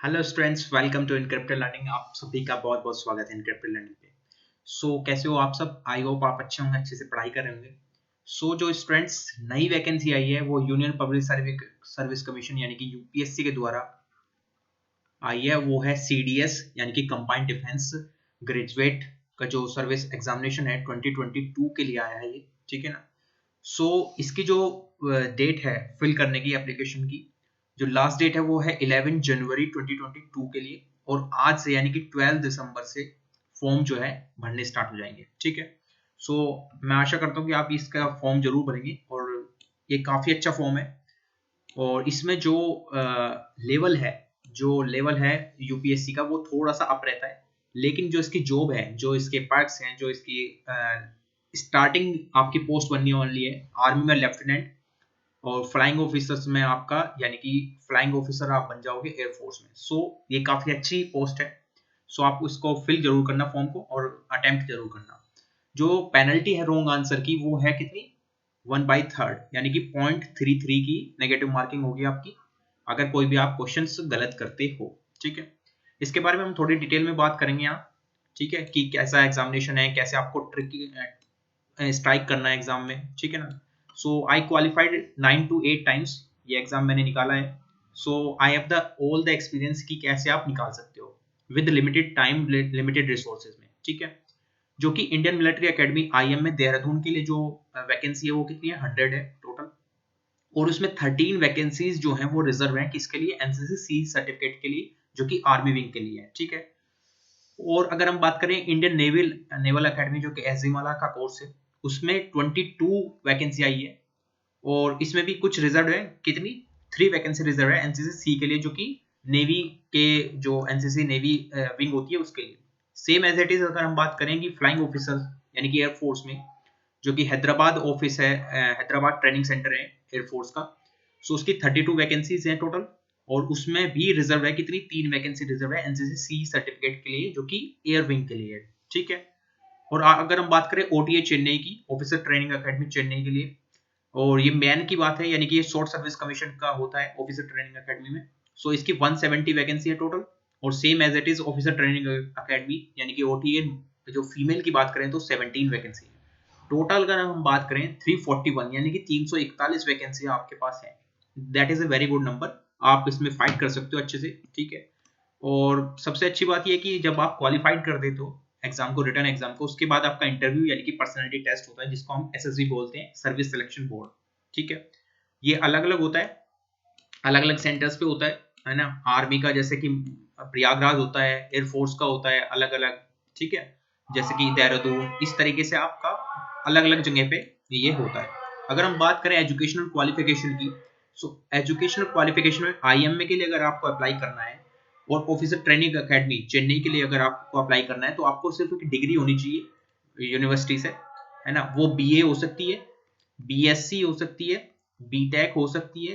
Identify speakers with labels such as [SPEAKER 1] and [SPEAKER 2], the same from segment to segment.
[SPEAKER 1] Hello students, welcome to encrypted learning. आप सभी का बहुत बहुत स्वागत है इनक्रिप्टेड लर्निंग पे। कैसे हो आप सब? आई होप आप अच्छे होंगे, अच्छे से पढ़ाई कर रहे होंगे। जो स्टूडेंट्स, नई वैकेंसी आई है वो यूनियन पब्लिक सर्विस कमीशन यानी कि यूपीएससी के द्वारा आई है। वो है सीडीएस यानी कि कंबाइंड डिफेंस ग्रेजुएट का जो सर्विस एग्जामिनेशन है 2022 के लिए आया है ये, ठीक है ना। इसकी जो डेट है फिल करने की एप्लीकेशन की, जो लास्ट डेट है वो है 11 जनवरी 2022 के लिए। और आज से यानी कि 12 दिसंबर से फॉर्म जो है भरने स्टार्ट हो जाएंगे, ठीक है। सो मैं आशा करता हूँ कि आप इसका फॉर्म जरूर भरेंगे और ये काफी अच्छा फॉर्म है। और इसमें जो लेवल है यूपीएससी का, वो थोड़ा सा अप रहता है। लेकिन जो इसकी जॉब है, जो इसके पार्ट्स हैं, जो इसकी स्टार्टिंग आपकी पोस्ट बनने वाली है आर्मी में लेफ्टिनेंट, और फ्लाइंग ऑफिसर्स में आपका यानी कि फ्लाइंग ऑफिसर आप बन जाओगे एयरफोर्स में। ये काफी अच्छी पोस्ट है। आप उसको फिल जरूर करना फॉर्म को, और अटेम्प्ट जरूर करना। जो पेनल्टी है रॉन्ग आंसर की, वो है कितनी? 1/3 यानी कि 0.33 की नेगेटिव मार्किंग होगी आपकी, अगर कोई भी आप क्वेश्चंस गलत करते हो, ठीक है। इसके बारे में हम थोड़ी डिटेल में बात करेंगे यहाँ, ठीक है, कि कैसा एग्जामिनेशन है, कैसे आपको ट्रिकी स्ट्राइक करना है एग्जाम में, ठीक है ना। आई क्वालिफाइड 9 to 8 टाइम्स, ये एग्जाम मैंने निकाला है। I have the all the experience की कैसे आप निकाल सकते हो with limited time, limited resources में, ठीक है। जो कि इंडियन मिलिट्री एकेडमी आईएम में देहरादून के लिए जो वैकेंसी है वो कितनी है? 100 है टोटल। और उसमें 13 वैकेंसीज जो हैं वो रिजर्व हैं, किसके लिए? एनसीसी सी सर्टिफिकेट के लिए, जो कि आर्मी विंग के लिए है, ठीक है। और अगर हम बात करें इंडियन नेवल नेवल एकेडमी, जो कि एजिमाला का कोर्स है, उसमें 22 वैकेंसी आई है। और इसमें भी कुछ रिजर्व है, कितनी? 3 वैकेंसी रिजर्व है एनसीसी सी के लिए, जो कि नेवी के, जो एनसीसी नेवी विंग होती है उसके लिए। सेम एज इट इज अगर हम बात करें कि फ्लाइंग ऑफिसर यानी कि एयरफोर्स में, जो कि हैदराबाद ऑफिस है, हैदराबाद ट्रेनिंग सेंटर है एयरफोर्स का। उसकी 32 वैकेंसीज हैं टोटल। और उसमें भी रिजर्व है कितनी? 3 वैकेंसी रिजर्व है एनसीसी सी सर्टिफिकेट के लिए, जो कि एयर विंग के लिए है, ठीक है। और अगर हम बात करें ओटीए चेन्नई की, ऑफिसर ट्रेनिंग अकेडमी चेन्नई के लिए, और ये मैन की बात है, यानी कि ये शॉर्ट सर्विस कमीशन का होता है ऑफिसर ट्रेनिंग अकेडमी में। इसकी 170 वैकेंसी है टोटल। और same as it is officer training academy यानी कि ओटीए, जो फीमेल की बात करें तो 17 वैकेंसी है टोटल। अगर हम बात करें 341 यानी कि 341 वैकेंसी आपके पास है। That is a very good number. आप इसमें फाइट कर सकते हो अच्छे से, ठीक है। और सबसे अच्छी बात यह कि जब आप क्वालिफाइड कर देते हो एग्जाम को, रिटर्न एग्जाम को, उसके बाद आपका इंटरव्यू यानी कि पर्सनालिटी टेस्ट होता है, जिसको हम एसएसबी बोलते हैं, सर्विस सिलेक्शन बोर्ड, ठीक है। ये अलग अलग होता है, अलग अलग सेंटर्स पे होता है ना। आर्मी का जैसे कि प्रयागराज होता है, एयरफोर्स का होता है अलग अलग, ठीक है, जैसे कि देहरादून। इस तरीके से आपका अलग अलग जगह पे ये होता है। अगर हम बात करें एजुकेशनल क्वालिफिकेशन की, एजुकेशनल क्वालिफिकेशन में आईएमए के लिए अगर आपको अप्लाई करना है, और ऑफिसर ट्रेनिंग अकेडमी चेन्नई के लिए अगर आपको अप्लाई करना है, तो आपको सिर्फ एक डिग्री होनी चाहिए यूनिवर्सिटी से, है ना। वो बीए हो सकती है, बीएससी हो सकती है, बीटेक हो सकती है,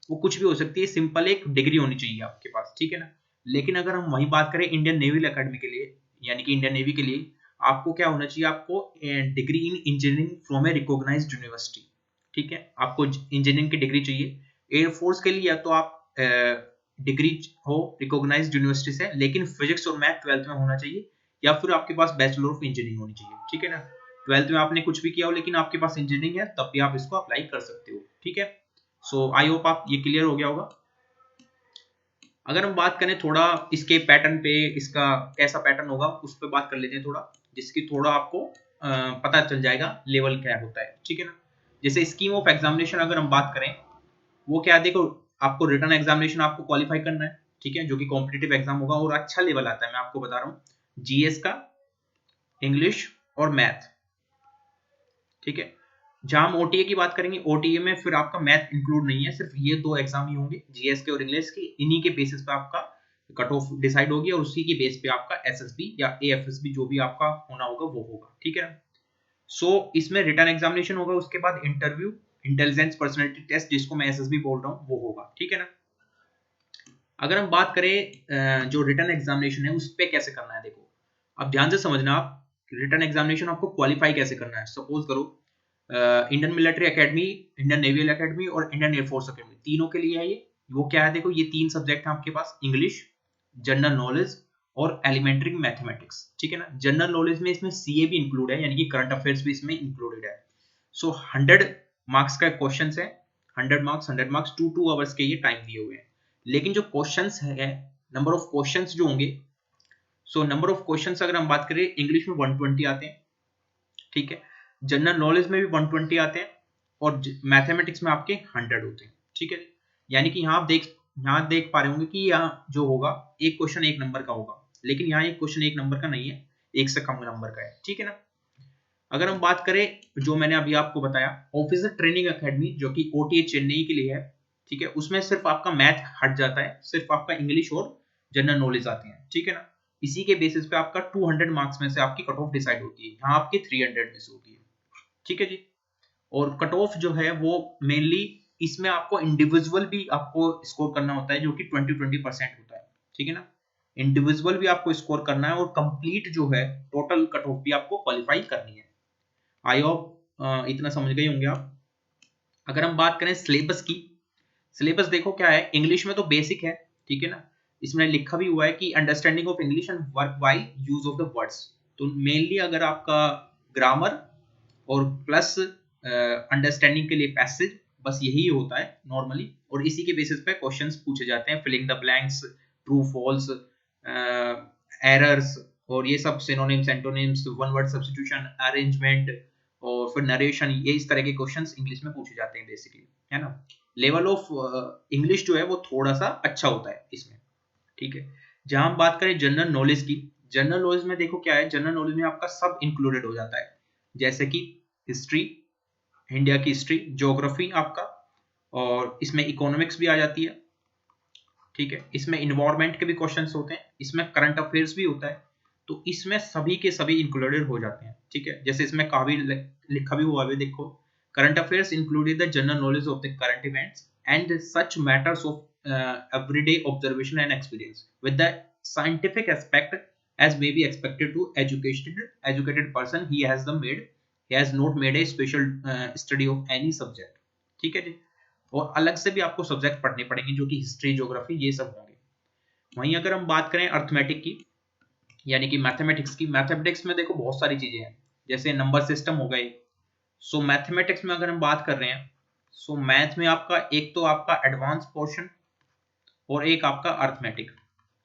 [SPEAKER 1] वो कुछ भी हो सकती है, सिंपल एक डिग्री होनी चाहिए आपके पास, ठीक है ना। लेकिन अगर हम वही बात करें इंडियन नेवल एकेडमी के लिए, यानी कि इंडियन नेवी के लिए, आपको क्या होना चाहिए? आपको degree in engineering from a recognised university, ठीक है। आपको इंजीनियरिंग की डिग्री चाहिए। एयरफोर्स के लिए या तो आप डिग्री हो रिकॉग्नाइज्ड यूनिवर्सिटी से, लेकिन फिजिक्स और मैथ 12th में होना चाहिए, या फिर आपके पास बैचलर ऑफ इंजीनियरिंग होनी चाहिए, ठीक है ना। 12th में आपने कुछ भी किया हो लेकिन आपके पास इंजीनियरिंग है, तब भी आप इसको अप्लाई कर सकते हो, ठीक है। आई होप आप ये क्लियर हो गया होगा। अगर हम बात करें थोड़ा इसके पैटर्न पे, इसका कैसा पैटर्न होगा उस पर बात कर लेते हैं थोड़ा, जिसकी थोड़ा आपको पता चल जाएगा लेवल क्या होता है, ठीक है ना। जैसे स्कीम ऑफ एग्जामिनेशन अगर हम बात करें, वो क्या है? देखो, आपको रिटर्न एग्जामिनेशन आपको क्वालिफाई करना है, ठीक है, जो कि कॉम्पिटिटिव एग्जाम होगा, और अच्छा लेवल आता है, मैं आपको बता रहा हूँ, जीएस का, इंग्लिश और मैथ, ठीक है। जहां हम ओटीए की बात करेंगे, ओटीए में फिर आपका मैथ इंक्लूड नहीं है, सिर्फ ये 2 एग्जाम ही होंगे, जीएस के और इंग्लिश के। इन्हीं के बेसिस पे आपका कट ऑफ डिसाइड होगी, और उसी के बेस पे आपका एसएसबी या एएफएसबी जो भी आपका होना होगा वो होगा, ठीक है। इसमें रिटर्न एग्जामिनेशन होगा, उसके बाद इंटरव्यू, इंटेलिजेंस पर्सनालिटी टेस्ट, जिसको मैं एसएसबी बोल रहा हूँ, वो होगा, ठीक है ना। अगर हम बात करें जो रिटर्न एग्जामिनेशन है उस पे कैसे करना है, देखो अब ध्यान से समझना आप। रिटर्न एग्जामिनेशन आपको क्वालिफाई कैसे करना है? सपोज करो Indian military academy, Indian naval academy और इंडियन एयरफोर्स एकेडमी, तीनों के लिए है ये। वो क्या है? देखो, ये 3 सब्जेक्ट हैं आपके पास, इंग्लिश, जनरल नॉलेज और एलिमेंट्री मैथमेटिक्स, ठीक है ना। जनरल नॉलेज में इसमें सीए भी इंक्लूड है, यानी कि करंट अफेयर्स भी इसमें इंक्लूडेड है। सो 100 मार्क्स का क्वेश्चन है, 100 मार्क्स 2 आवर्स के ये टाइम दिए हुए हैं। लेकिन जो क्वेश्चंस है, नंबर ऑफ क्वेश्चंस जो होंगे, सो नंबर ऑफ क्वेश्चंस अगर हम बात करें, इंग्लिश में 120 आते हैं, ठीक है। जनरल नॉलेज में भी 120 आते हैं और मैथमेटिक्स में आपके 100 होते हैं, ठीक है। यानी कि यहाँ देख पा रहे होंगे कि यहाँ जो होगा एक क्वेश्चन 1 नंबर का होगा, लेकिन यहाँ एक क्वेश्चन 1 नंबर का नहीं है, 1 से कम नंबर का है, ठीक है ना। अगर हम बात करें जो मैंने अभी आपको बताया ऑफिसर ट्रेनिंग एकेडमी, जो कि ओटीए चेन्नई के लिए है, ठीक है, उसमें सिर्फ आपका मैथ हट जाता है, सिर्फ आपका इंग्लिश और जनरल नॉलेज आते हैं, ठीक है ना। इसी के बेसिस पे आपका 200 मार्क्स में से आपकी कट ऑफ डिसाइड होती है, यहाँ आपकी 300 में से होती है, ठीक है जी। और कट ऑफ जो है वो मेनली इसमें आपको इंडिविजुअल भी आपको स्कोर करना होता है, जो कि 20% होता है, ठीक है ना। इंडिविजुअल भी आपको स्कोर करना है और कंप्लीट जो है टोटल कट ऑफ भी आपको क्वालिफाई करनी है। आई होप इतना समझ गए होंगे आप। अगर हम बात करें सिलेबस की, सिलेबस देखो क्या है, इंग्लिश में तो बेसिक है, ठीक है ना। इसमें लिखा भी हुआ है कि understanding of English and work while use of the words. तो मेनली अगर आपका ग्रामर और प्लस अंडरस्टैंडिंग के लिए पैसेज, बस यही होता है नॉर्मली, और इसी के बेसिस पे क्वेश्चंस पूछे जाते हैं, filling the blanks, true false, errors, और ये सब synonyms, antonyms, one word substitution, arrangement, और फिर नरेशन, ये इस तरह के क्वेश्चंस इंग्लिश में पूछे जाते हैं बेसिकली, है ना। लेवल ऑफ इंग्लिश जो है वो थोड़ा सा अच्छा होता है इसमें, ठीक है। जहां हम बात करें जनरल नॉलेज की, जनरल नॉलेज में देखो क्या है, जनरल नॉलेज में आपका सब इंक्लूडेड हो जाता है, जैसे कि हिस्ट्री, इंडिया की हिस्ट्री, ज्योग्राफी आपका, और इसमें इकोनॉमिक्स भी आ जाती है, ठीक है। इसमें इन्वायरमेंट के भी क्वेश्चंस होते हैं, इसमें करंट अफेयर्स भी होता है, तो इसमें सभी के सभी इंक्लूडेड हो जाते हैं, ठीक है। जैसे इसमें काफी लिखा भी हुआ है, देखो, current affairs included the general knowledge of the current events and such matters of everyday observation and experience with the scientific aspect as may be expected to educated person, he has not made a special study of any subject, ठीक है जी। और अलग से भी आपको subject पढ़ने पड़ेंगे, जो कि हिस्ट्री, ज्योग्राफी, ये सब होंगे। वहीं अगर हम बात करें अर्थमेटिक की, यानी कि मैथमेटिक्स की, मैथमेटिक्स में देखो बहुत सारी चीजें हैं, जैसे नंबर सिस्टम हो गए। सो मैथमेटिक्स में अगर हम बात कर रहे हैं, सो मैथ में आपका एक तो आपका एडवांस पोर्शन और एक आपका अर्थमेटिक,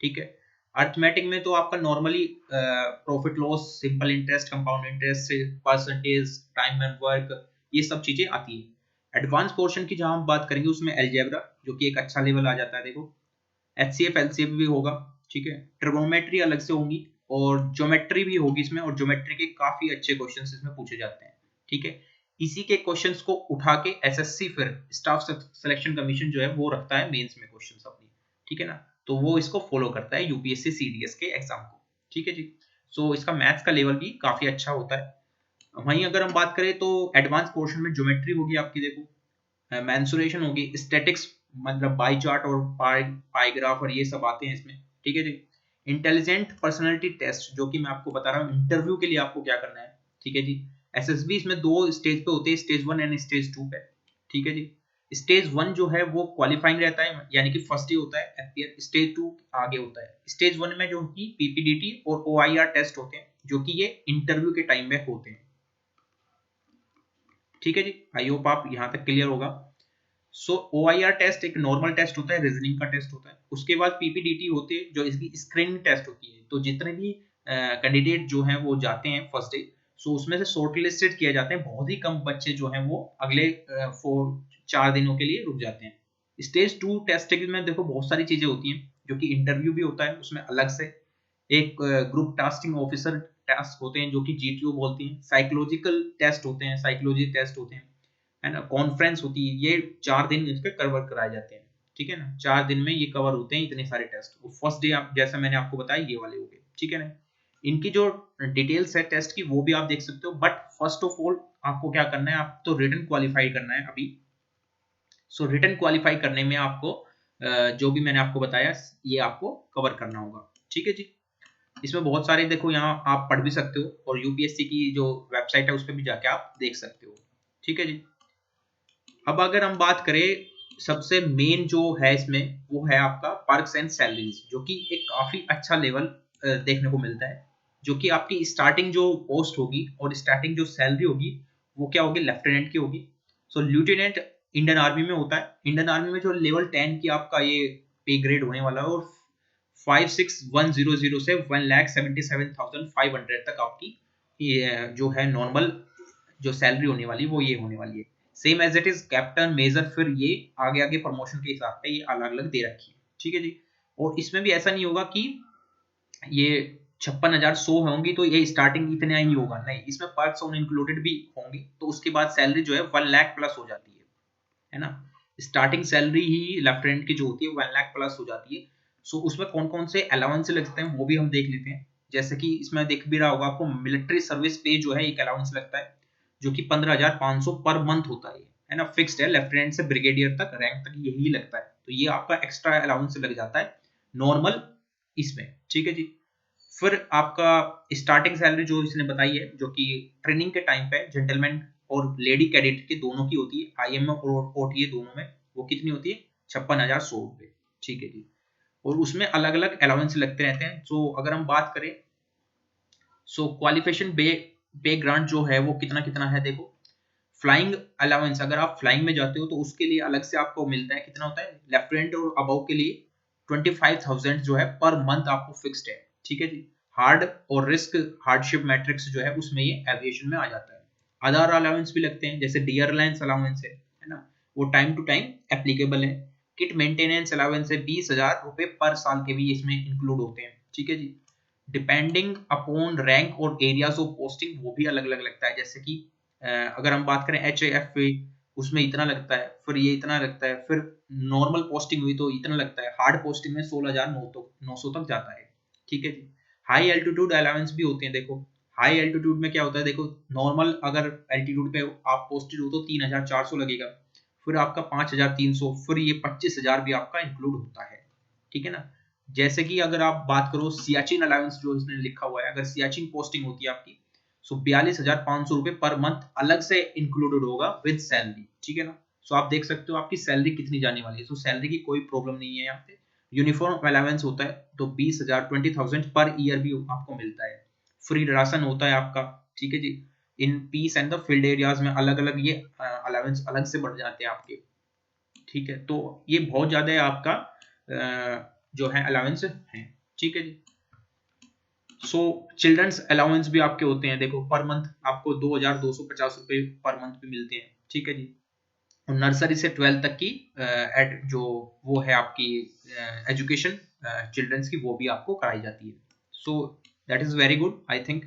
[SPEAKER 1] ठीक है। अर्थमेटिक में तो आपका normally profit loss, simple interest, compound interest, percentage, time and work, ये सब चीजें आती है। एडवांस पोर्शन की जहां हम बात करेंगे, उसमें अलजेब्रा, जो कि एक अच्छा लेवल आ जाता है, देखो एचसीएफ एलसीएफ भी होगा, ठीक है। ट्रिगोनोमेट्री अलग से होंगी और ज्योमेट्री भी होगी इसमें, और ज्योमेट्री के काफी अच्छे क्वेश्चंस इसमें पूछे जाते हैं, ठीक है। इसी के क्वेश्चंस को उठा के एसएससी, फिर स्टाफ सिलेक्शन कमीशन जो है वो रखता है मेंस में क्वेश्चंस अपनी, ठीक है ना। तो वो इसको फॉलो करता है यूपीएससी सीडीएस के एग्जाम को, ठीक है जी। सो इसका मैथ्स का लेवल भी काफी अच्छा होता है। वहीं अगर हम बात करें तो एडवांस पोर्शन में ज्योमेट्री होगी आपकी, देखो मेंसुरेशन होगी, स्टैटिक्स, मतलब बाई चार्ट और पाई ग्राफ और ये सब आते हैं इसमें, ठीक है जी। इंटेलिजेंट पर्सनालिटी टेस्ट, जो कि मैं आपको बता रहा हूँ इंटरव्यू के लिए आपको क्या करना है, ठीक है जी। एसएसबी इसमें 2 स्टेज पे होते हैं, स्टेज 1 एंड स्टेज 2 पे, ठीक है जी। स्टेज 1 जो है वो क्वालिफाइंग रहता है, यानी कि फर्स्ट ही होता है एफपीआर। स्टेज 2 आगे होता है। स्टेज 1 में जो कि पीपीडीटी और ओआईआर टेस्ट होते हैं, जो कि ये इंटरव्यू के टाइम में होते हैं, ठीक है जी। आई होप आप यहां तक क्लियर होगा। सो ओआईआर टेस्ट एक नॉर्मल टेस्ट होता है, रीजनिंग का टेस्ट होता है। उसके बाद पीपीडीटी होते हैं, जो इसकी स्क्रीनिंग टेस्ट होती है। तो जितने भी कैंडिडेट जो हैं वो जाते हैं फर्स्ट डे, सो उसमें से शॉर्ट लिस्टेड किए जाते हैं। बहुत ही कम बच्चे जो हैं वो अगले 4 दिनों के लिए रुक जाते हैं। स्टेज 2 टेस्ट में देखो बहुत सारी चीजें होती हैं, जो कि इंटरव्यू भी होता है उसमें अलग से। एक ग्रुप टास्किंग ऑफिसर टास्क होते हैं, जो कि जीटीओ बोलती हैं। साइकोलॉजिकल टेस्ट होते हैं, साइकोलॉजी टेस्ट होते हैं, है ना। कॉन्फ्रेंस होती है। ये 4 दिन इस पे कवर कराए जाते हैं, ठीक है ना। 4 दिन में ये कवर होते हैं इतने सारे टेस्ट। फर्स्ट डे आप जैसा मैंने आपको बताया ये वाले हो गए, ठीक है ना। इनकी जो डिटेल्स है टेस्ट की वो भी आप देख सकते हो, बट फर्स्ट ऑफ ऑल आपको क्या करना है, आप तो रिटन क्वालिफाई करना है अभी। सो रिटन क्वालिफाई करने में आपको जो भी मैंने आपको बताया ये आपको कवर करना होगा, ठीक है जी। इसमें बहुत सारे देखो, यहाँ आप पढ़ भी सकते हो, और यूपीएससी की जो वेबसाइट है उस पर भी जाके आप देख सकते हो, ठीक है जी। अब अगर हम बात करें सबसे मेन जो है इसमें वो है आपका पर्क्स एंड सैलरीज, जो कि एक काफी अच्छा लेवल देखने को मिलता है, जो कि आपकी स्टार्टिंग जो पोस्ट होगी और स्टार्टिंग जो सैलरी होगी वो क्या होगी, लेफ्टिनेंट की होगी। सो ल्यूटेनेंट इंडियन आर्मी में होता है। इंडियन आर्मी में जो लेवल 10 की आपका ये पे ग्रेड होने वाला है, और 56100 से 1,77,500 तक आपकी ये जो है नॉर्मल जो सैलरी होने वाली वो ये होने वाली है, same as it is captain major, फिर ये आगे आगे प्रमोशन के हिसाब से ये अलग अलग दे रखी है, ठीक है जी। और इसमें भी ऐसा नहीं होगा कि ये 56,100 होंगी तो ये स्टार्टिंग इतना ही होगा, नहीं, इसमें पर्क्स ऑन इंक्लूडेड भी होंगी, तो उसके बाद सैलरी जो है 1 लाख प्लस हो जाती है ना। स्टार्टिंग सैलरी ही लेफ्टिनेंट की जो होती है 1 लाख प्लस हो जाती है। सो उसमें कौन कौन से अलाउंस लगते हैं वो भी हम देख लेते हैं। जैसे कि इसमें देख भी रहा होगा आपको, मिलिट्री सर्विस पे जो है एक अलाउंस लगता है, जो कि 15,500 पर मंथ होता है ना, फिक्स्ड है, लेफ्टिनेंट से ब्रिगेडियर तक रैंक तक यही लगता है, तो ये आपका एक्स्ट्रा अलाउंस लग जाता है नॉर्मल इसमें, ठीक है जी। फिर आपका स्टार्टिंग सैलरी जो इसने बताई है, जो कि ट्रेनिंग के टाइम पे जेंटलमैन और लेडी कैडेट के दोनों की होती है, आईएमए और ओटीए दोनों में, वो कितनी होती है, 56,100 रुपए, ठीक है जी। और उसमें अलग अलग अलाउंस लगते रहते हैं। सो अगर हम बात करें, सो क्वालिफिकेशन पे ग्रांट जो है वो कितना कितना है, देखो फ्लाइंग अलाउंस, अगर आप फ्लाइंग में जाते हो तो उसके लिए अलग से आपको मिलता है, कितना होता है, लेफ्टिनेंट और अबव के लिए 25,000 जो है पर मंथ आपको फिक्स्ड है, ठीक है जी। हार्ड और रिस्क हार्डशिप मैट्रिक्स जो है उसमें ये एविएशन में आ जाता है। अदर अलाउंस भी लगते हैं, जैसे डियर अलाउंस अलाउंस है ना, वो टाइम टू टाइम एप्लीकेबल है। किट मेंटेनेंस अलाउंस है 20,000 रुपए पर साल के भी इसमें इंक्लूड होते हैं, ठीक है जी। डिपेंडिंग अपॉन रैंक और एरियाज ऑफ पोस्टिंग वो भी अलग अलग लगता है, जैसे कि अगर हम बात करें HAF उसमें इतना लगता है, फिर ये इतना लगता है, फिर नॉर्मल पोस्टिंग हुई तो इतना लगता है, हार्ड पोस्टिंग में 16,900 तक जाता है, ठीक है जी। हाई एल्टीट्यूड अलाउंस भी होते हैं, देखो हाई एल्टीट्यूड में क्या होता है, देखो नॉर्मल अगर एल्टीट्यूड पे आप पोस्टेड हो तो 3,400 लगेगा, फिर आपका 5,300, फिर ये 25,000 भी आपका इंक्लूड होता है, ठीक है ना। जैसे कि अगर आप बात करो सियाचिन अलाउंस जो इसने लिखा हुआ है, अगर सियाचिन पोस्टिंग होती है आपकी, सो 42,500 रुपए पर मंथ अलग से इंक्लूडेड होगा विद सैलरी, ठीक है ना। सो आप देख सकते हो आपकी सैलरी कितनी जाने वाली है, सो सैलरी की कोई प्रॉब्लम नहीं है यहाँ पे। यूनिफॉर्म अलाउंस होता है तो 20,000 पर ईयर भी आपको मिलता है। फ्री राशन होता है आपका, ठीक है जी। In peace and the field areas में अलग अलग ये अलाउंस अलग से बढ़ जाते हैं आपके, ठीक है। तो ये बहुत ज्यादा है आपका जो है अलाउंस है, ठीक है जी। सो चिल्ड्रंस अलाउंस भी आपके होते हैं, देखो पर मंथ आपको 2,250 रुपए पर मंथ भी मिलते हैं, ठीक है जी। और नर्सरी से 12 तक की एट जो वो है आपकी एजुकेशन चिल्ड्रंस की, वो भी आपको कराई जाती है। So that is very good I think.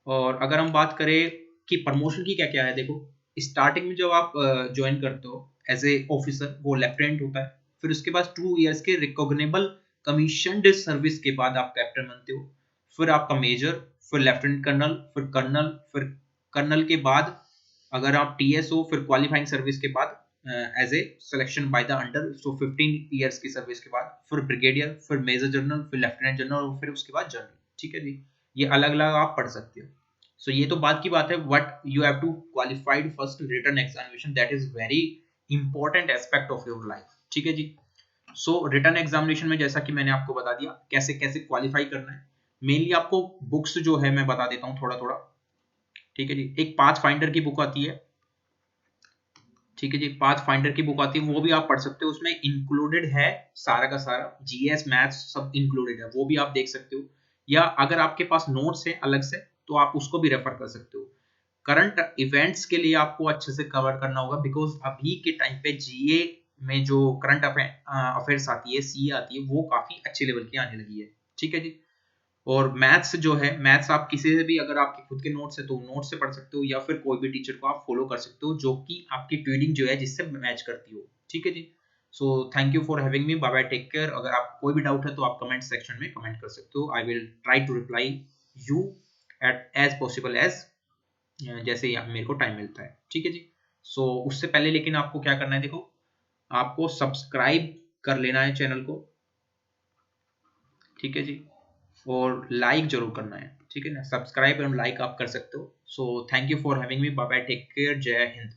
[SPEAKER 1] और अगर हम बात करें कि प्रमोशन की क्या क्या है, देखो स्टार्टिंग में जब आप ज्वाइन करते हो एज ए ऑफिसर वो लेफ्टिनेंट होता है, फिर उसके बाद 2 इयर्स के रिकॉग्नेबल कमीशनड सर्विस के बाद आप कैप्टन बनते हो, फिर आपका मेजर, फिर लेफ्टिनेंट कर्नल, फिर कर्नल, फिर कर्नल के बाद अगर आप टीएस हो, फिर क्वालिफाइंग सर्विस के बाद as a selection by the under, so 15 years की सर्विस के बाद फिर ब्रिगेडियर, फिर मेजर जनरल, फिर लेफ्टिनेंट जनरल, और फिर उसके बाद जनरल, ठीक है जी। ये अलग अलग आप पढ़ सकते हो। सो ये तो बात की बात है, what you have to qualified first written examination, that is very important aspect of your life, ठीक है जी। सो रिटन एग्जामिनेशन में जैसा कि मैंने आपको बता दिया कैसे कैसे क्वालिफाई करना है, मेनली आपको बुक्स जो है मैं बता देता हूँ थोड़ा थोड़ा, ठीक है जी। एक पाथ फाइंडर की बुक आती है, ठीक है जी, पाथ फाइंडर की बुक आती है, वो भी आप पढ़ सकते हो, उसमें इंक्लूडेड है सारा का सारा, जीएस मैथ्स सब इंक्लूडेड है, वो भी आप देख सकते हो। या अगर आपके पास नोट्स है अलग से तो आप उसको भी रेफर कर सकते हो। करंट इवेंट्स के लिए आपको अच्छे से कवर करना होगा, बिकॉज अभी के टाइम पे जीए में जो करंट अफेयर्स आती है, सीए आती है, वो काफी अच्छे लेवल की आने लगी है, ठीक है जी। और मैथ्स जो है, मैथ्स आप किसी से भी अगर आपके खुद के नोट्स है तो नोट्स से पढ़ सकते हो, या फिर कोई भी टीचर को आप फॉलो कर सकते हो जो कि आपकी ट्यूनिंग जो है जिससे मैच करती हो, ठीक है जी। So thank you for having me, bye bye, take care. अगर आप कोई भी डाउट है तो आप कमेंट सेक्शन में कमेंट कर सकते हो, I will try to reply you at as possible as जैसे ही मेरे को टाइम मिलता है, ठीक है जी। सो उससे पहले लेकिन आपको क्या करना है, देखो आपको सब्सक्राइब कर लेना है चैनल को, ठीक है जी। और लाइक जरूर करना है, ठीक है ना, सब्सक्राइब एंड लाइक आप कर सकते हो। So thank you for having me, bye bye, take care, जय हिंद।